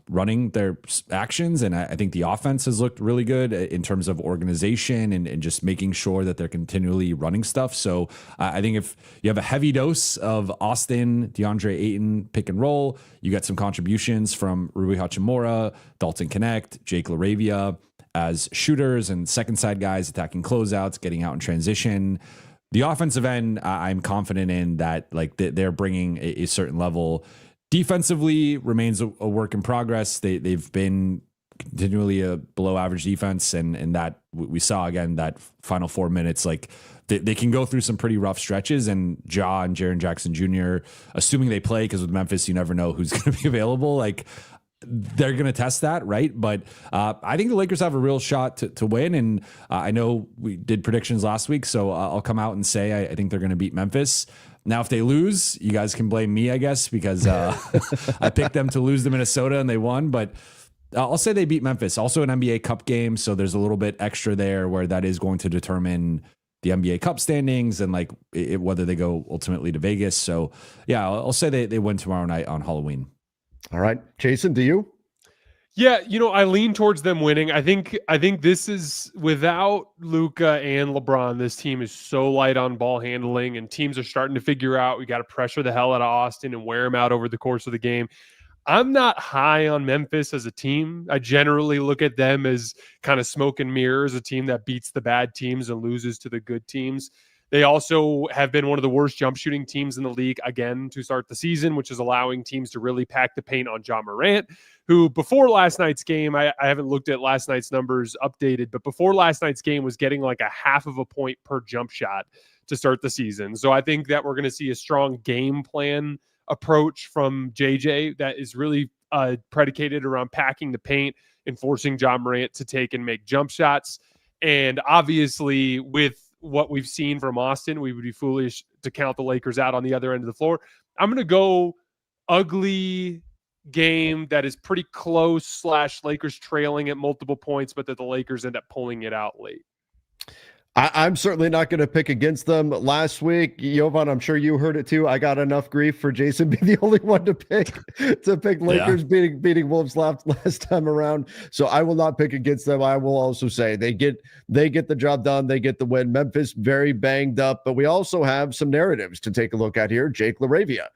running their actions. And I think the offense has looked really good in terms of organization and just making sure that they're continually running stuff. So I think if you have a heavy dose of Austin, DeAndre Ayton pick and roll, you get some contributions from Rui Hachimura, Dalton Connect, Jake Laravia as shooters and second side guys attacking closeouts, getting out in transition. The offensive end, I'm confident in that, like they're bringing a certain level. Defensively remains a work in progress. They've been continually a below average defense, and that we saw again that final 4 minutes, like they can go through some pretty rough stretches. And Ja and Jaren Jackson Jr., assuming they play, because with Memphis you never know who's going to be available. Like they're going to test that, right? But I think the Lakers have a real shot to win. And I know we did predictions last week, so I'll come out and say I think they're going to beat Memphis. Now, if they lose, you guys can blame me, I guess, because I picked them to lose to Minnesota and they won. But I'll say they beat Memphis. Also an NBA Cup game, so there's a little bit extra there where that is going to determine the NBA Cup standings and like whether they go ultimately to Vegas. So, yeah, I'll say they win tomorrow night on Halloween. All right, Jason, do you? Yeah, I lean towards them winning. I think this is, without Luka and LeBron, this team is so light on ball handling, and teams are starting to figure out we got to pressure the hell out of Austin and wear him out over the course of the game. I'm not high on Memphis as a team. I generally look at them as kind of smoke and mirrors, a team that beats the bad teams and loses to the good teams. They also have been one of the worst jump shooting teams in the league again to start the season, which is allowing teams to really pack the paint on John Morant, who before last night's game, I haven't looked at last night's numbers updated, but before last night's game was getting like a 0.5 point per jump shot to start the season. So I think that we're going to see a strong game plan approach from JJ that is really predicated around packing the paint and forcing John Morant to take and make jump shots. And obviously with what we've seen from Austin, we would be foolish to count the Lakers out on the other end of the floor. I'm going to go ugly game that is pretty close / Lakers trailing at multiple points, but that the Lakers end up pulling it out late. I'm certainly not going to pick against them. Last week, Jovan, I'm sure you heard it too. I got enough grief for Jason being the only one to pick Lakers beating Wolves last time around. So I will not pick against them. I will also say they get the job done. They get the win. Memphis very banged up, but we also have some narratives to take a look at here. Jake Laravia,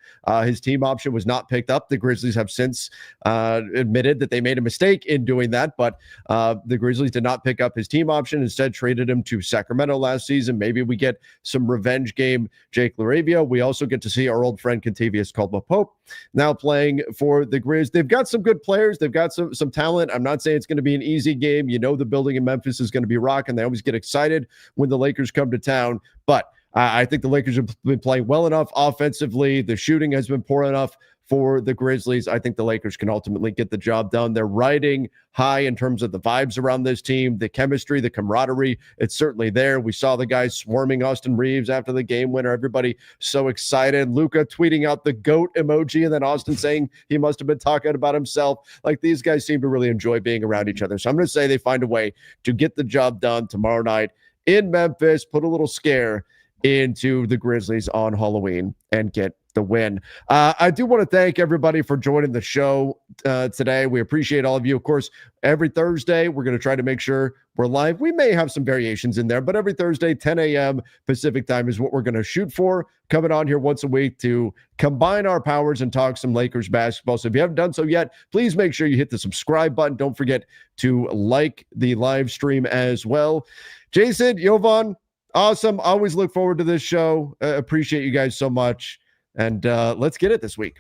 his team option was not picked up. The Grizzlies have since admitted that they made a mistake in doing that, but the Grizzlies did not pick up his team option. Instead, traded him to Sacramento last season. Maybe we get some revenge game Jake Laravia. We also get to see our old friend Kentavious Caldwell-Pope now playing for the Grizz. They've got some good players. They've got some talent. I'm not saying it's going to be an easy game. You know the building in Memphis is going to be rocking. They always get excited when the Lakers come to town. But I think the Lakers have been playing well enough offensively. The shooting has been poor enough for the Grizzlies. I think the Lakers can ultimately get the job done. They're riding high in terms of the vibes around this team, the chemistry, the camaraderie. It's certainly there. We saw the guys swarming Austin Reaves after the game winner. Everybody so excited. Luka tweeting out the GOAT emoji, and then Austin saying he must have been talking about himself. Like, these guys seem to really enjoy being around each other. So I'm going to say they find a way to get the job done tomorrow night in Memphis, put a little scare into the Grizzlies on Halloween, and get the win. I do want to thank everybody for joining the show today. We appreciate all of you. Of course, every Thursday, we're going to try to make sure we're live. We may have some variations in there, but every Thursday, 10 a.m. Pacific time is what we're going to shoot for. Coming on here once a week to combine our powers and talk some Lakers basketball. So if you haven't done so yet, please make sure you hit the subscribe button. Don't forget to like the live stream as well. Jason, Jovan, awesome. Always look forward to this show. Appreciate you guys so much. And let's get it this week.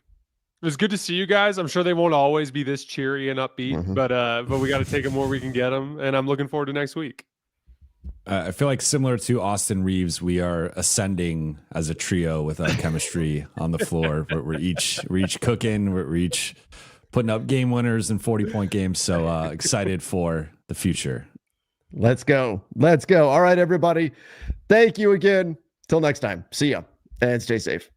It was good to see you guys. I'm sure they won't always be this cheery and upbeat, but we got to take them where we can get them. And I'm looking forward to next week. I feel like similar to Austin Reaves, we are ascending as a trio with our chemistry on the floor. We're each cooking. We're each putting up game winners and 40-point games. So excited for the future. Let's go. All right, everybody. Thank you again. Till next time. See ya and stay safe.